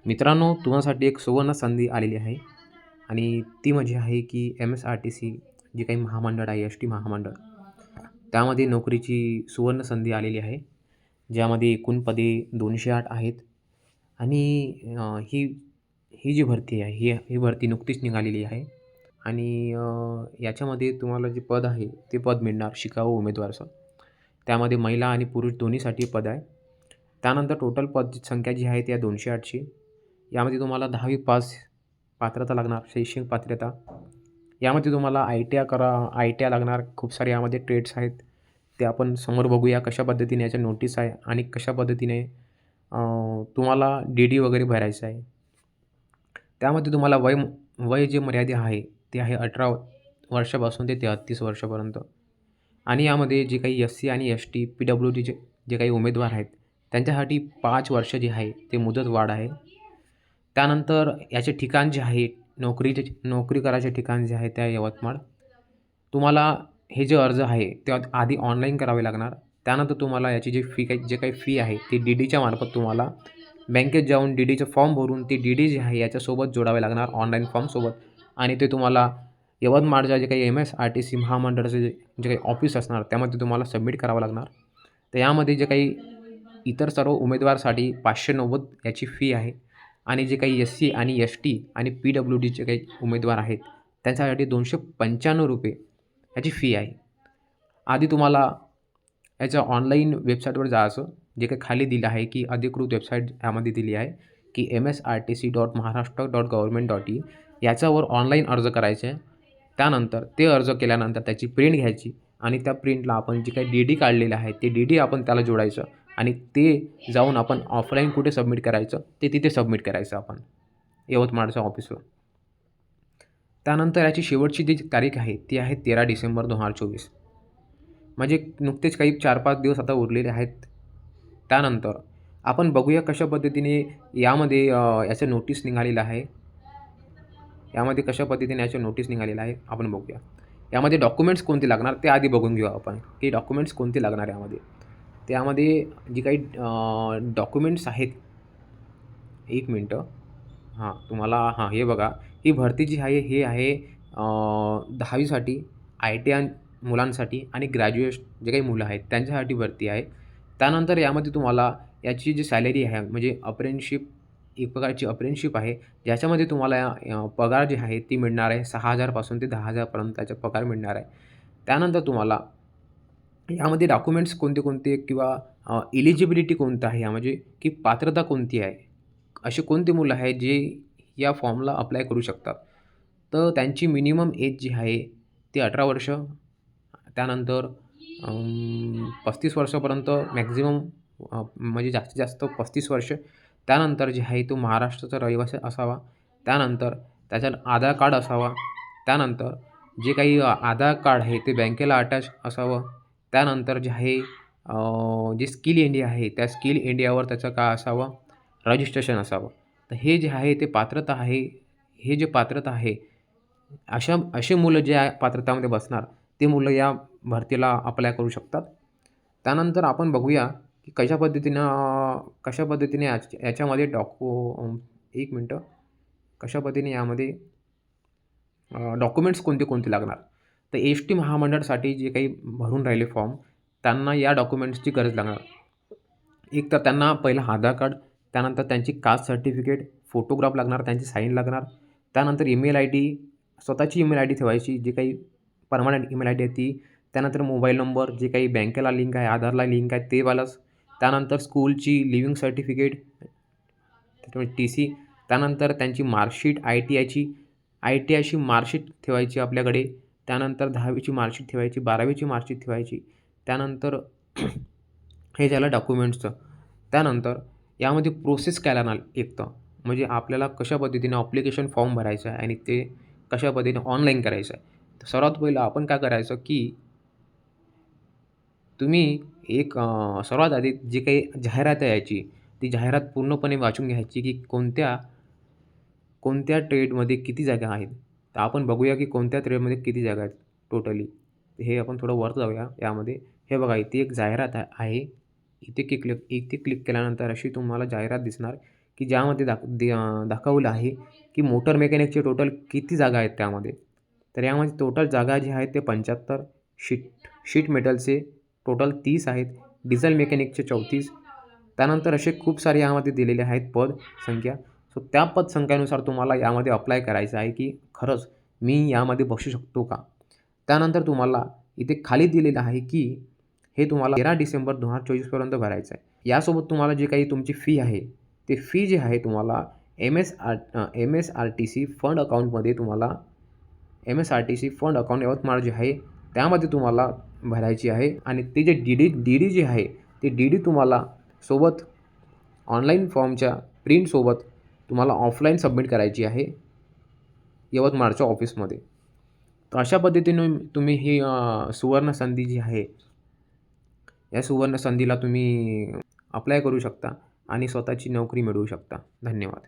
मित्रांनो, तुम्हासाठी एक सुवर्ण संधी आलेली आहे आणि ती म्हणजे आहे की एम-एस-आर-टी-सी जे काही महामंडळ आहे, एस-टी महामंडळ, त्यामध्ये नोकरीची सुवर्ण संधी आलेली आहे. ज्यामध्ये एकूण पदे 208 आहेत आणि ही ही जी भरती आहे, ही ही भरती नुकतीच निघालेली आहे आणि याच्यामध्ये तुम्हाला जे पद आहे, ते पद मिळणार शिकाऊ उमेदवाराचं. त्यामध्ये महिला आणि पुरुष दोन्हीसाठी पद आहे. त्यानंतर टोटल पद संख्या जी आहे, ती आहे 208ची. यामध्ये तुम्हाला 10वी पास पात्रता लागणार, शैक्षणिक पात्रता. यामध्ये तुम्हाला आय-टी-आय लागणार. खूप सारे यामध्ये ट्रेड्स आहेत. ते आपण समोर बघूया कशा पद्धतीने याच्या नोटीस आहे आणि कशा पद्धतीने तुम्हाला डी-डी वगैरे भरायचं आहे. त्यामध्ये तुम्हाला वय जे मर्यादा आहे, ते आहे 18 वर्षापासून ते 33 वर्षापर्यंत. आणि यामध्ये जे काही एस-सी आणि एस-टी, पी-डब्ल्यू-डीचे जे काही उमेदवार आहेत, त्यांच्यासाठी 5 वर्ष जे आहे ते मुदतवाढ आहे. त्यानंतर याचे ठिकाण जे आहे, नोकरी करायचे ठिकाण जे आहे, ते आहे यवतमाळ. तुम्हाला हे जे अर्ज आहे, ते आधी ऑनलाईन करावे लागणार. त्यानंतर तुम्हाला याची जी फी आहे, ती डी-डीच्या मार्फत तुम्हाला बँकेत जाऊन डी-डीचं फॉर्म भरून ती डी-डी जी आहे, याच्यासोबत जोडावे लागणार ऑनलाईन फॉर्मसोबत आणि ते तुम्हाला यवतमाळच्या जे काही एम-एस-आर-टी-सी महामंडळाचं जे काही ऑफिस असणार, त्यामध्ये तुम्हाला सबमिट करावं लागणार. तर यामध्ये जे काही इतर सर्व उमेदवारासाठी 590 याची फी आहे आणि जे काही एस-सी आणि एस-टी आणि पी-डब्ल्यू-डीचे काही उमेदवार आहेत, त्यांच्यासाठी ₹295 याची फी आहे. आधी तुम्हाला याच्या ऑनलाईन वेबसाईटवर जायचं, जे काही खाली दिलं आहे की अधिकृत वेबसाईट यामध्ये दिली आहे की msrtc.maharashtra.government.in याच्यावर ऑनलाईन अर्ज करायचे आहे. त्यानंतर ते अर्ज केल्यानंतर त्याची प्रिंट घ्यायची आणि त्या प्रिंटला आपण जे काही डी-डी काढलेलं आहे, ते डी-डी आपण त्याला जोडायचं आणि ते जाऊन आपण ऑफलाईन कुठे सबमिट करायचं, ते तिथे सबमिट करायचं आपण यवतमाळच्या ऑफिसला. त्यानंतर याची शेवटची जी तारीख आहे, ती आहे 13 डिसेंबर 2024. म्हणजे नुकतेच काही 4-5 दिवस आता उरलेले आहेत. त्यानंतर आपण बघूया कशा पद्धतीने यामध्ये याचं नोटीस निघालेलं आहे. यामध्ये कशा पद्धतीने याचं नोटीस निघालेलं आहे आपण बघूया. यामध्ये डॉक्युमेंट्स कोणते लागणार ते आधी बघून घेऊ आपण, की डॉक्युमेंट्स कोणते लागणार यामध्ये. त्यामध्ये जी काही डॉक्युमेंट्स आहेत, 1 मिनिटं. हे बघा, ही भरती जी आहे, ही आहे 10वीसाठी, आय-टी-आय मुलांसाठी आणि ग्रॅज्युएट जे काही मुलं आहेत, त्यांच्यासाठी भरती आहे. त्यानंतर यामध्ये तुम्हाला याची जी सॅलरी आहे, म्हणजे अप्रेंटिसशिप, एक प्रकारची अप्रेंटिसशिप आहे, ज्याच्यामध्ये तुम्हाला पगार जी आहे, ती मिळणार आहे 6,000 पासून ते 10,000 पर्यंतचा पगार मिळणार आहे. त्यानंतर तुम्हाला यामध्ये डॉक्युमेंट्स कोणते-कोणते किंवा एलिजिबिलिटी कोणतं आहे, म्हणजे की पात्रता कोणती आहे? असे कोणते मुलं आहेत जे या फॉर्मला अप्लाय करू शकतात? तर त्यांची मिनिमम एज जी आहे ती 18 वर्ष. त्यानंतर 35 वर्षापर्यंत मॅक्झिमम, म्हणजे जास्तीत जास्त 35 वर्ष. त्यानंतर जे आहे तो महाराष्ट्राचा रहिवासी असावा. त्यानंतर त्याच्यात आधार कार्ड असावा. त्यानंतर जे काही आधार कार्ड आहे ते बँकेला अटॅच असावं. त्यानंतर जे आहे जे स्किल इंडिया आहे, त्या स्किल इंडियावर त्याचं काय असावं, रजिस्ट्रेशन असावं. तर हे जे आहे ते पात्रता आहे. हे जे पात्रता आहे, असे मुलं जे आहे पात्रतामध्ये बसणार, ते मुलं या भरतीला अप्लाय करू शकतात. त्यानंतर आपण बघूया की कशा पद्धतीने याच्यामध्ये 1 मिनिटं. कशा पद्धतीने यामध्ये डॉक्युमेंट्स कोणते-कोणते लागणार. तर एस-टी महामंडळासाठी जे काही भरून राहिले फॉर्म, त्यांना या डॉक्युमेंट्सची गरज लागणार. एक तर त्यांना पहिलं आधार कार्ड, त्यानंतर त्यांची कास्ट सर्टिफिकेट, फोटोग्राफ लागणार, त्यांची साईन लागणार. त्यानंतर ईमेल आयडी, स्वतःची ईमेल आयडी ठेवायची, जी काही परमनंट ईमेल आयडी आहे ती. त्यानंतर मोबाईल नंबर, जे काही बँकेला लिंक आहे, आधारला लिंक आहे ते वालंच. त्यानंतर स्कूलची लिव्हिंग सर्टिफिकेट, त्याच्यामध्ये टी-सी. त्यानंतर त्यांची मार्कशीट, आय-टी-आयची मार्कशीट ठेवायची आपल्याकडे. त्यानंतर 10वीची मार्कशीट ठेवायची, 12वीची मार्कशीट ठेवायची. त्यानंतर हे झालं डॉक्युमेंट्सचं. त्यानंतर यामध्ये प्रोसेस काय लागणार एक तर, म्हणजे आपल्याला कशा पद्धतीने ॲप्लिकेशन फॉर्म भरायचा आहे आणि ते कशा पद्धतीने ऑनलाईन करायचं आहे. तर सर्वात पहिलं आपण काय करायचं, की तुम्ही सर्वात आधी जी काही जाहिरात आहे याची, ती जाहिरात पूर्णपणे वाचून घ्यायची, की कोणत्या कोणत्या ट्रेडमध्ये किती जागा आहेत. तर आपण बघूया की कोणत्या ट्रेडमध्ये किती जागा आहेत टोटली. हे आपण थोडं वर जाऊया यामध्ये. हे बघा, इथे एक जाहिरात आहे. इथे क्लिक केल्यानंतर अशी तुम्हाला जाहिरात दिसणार, की ज्यामध्ये दाखवलं आहे की मोटर मेकॅनिकचे टोटल किती जागा आहेत त्यामध्ये. तर यामध्ये टोटल जागा जी आहेत ते 75, शीट मेटलचे टोटल 30 आहेत, डिझेल मेकॅनिकचे 34. त्यानंतर असे खूप सारे यामध्ये दिलेले आहेत पदसंख्या. सो त्या पदसंख्येनुसार तुम्हाला यामध्ये अप्लाय करायचं आहे की खरंच मी यामध्ये बसू शकतो का? त्यानंतर तुम्हाला इथे खाली दिलेलं आहे की हे तुम्हाला 13 डिसेंबर 2024 पर्यंत भरायचं आहे. यासोबत तुम्हाला जे काही तुमची फी आहे, ते फी जी आहे तुम्हाला एम-एस-आर-टी-सी फंड अकाउंटमध्ये तुम्हाला एम-एस-आर-टी-सी फंड अकाउंट यवतमाळ जे आहे, त्यामध्ये तुम्हाला भरायची आहे आणि ते जे डी-डी जे आहे, ते डी-डी तुम्हाला सोबत ऑनलाईन फॉर्मच्या प्रिंटसोबत तुम्हाला ऑफलाईन सबमिट करायची आहे, यवतमाळच्या ऑफिसमध्ये. तर अशा पद्धतीने तुम्ही ही सुवर्ण संधी जी आहे, या सुवर्ण संधीला तुम्ही अप्लाय करू शकता आणि स्वतःची नोकरी मिळवू शकता. धन्यवाद.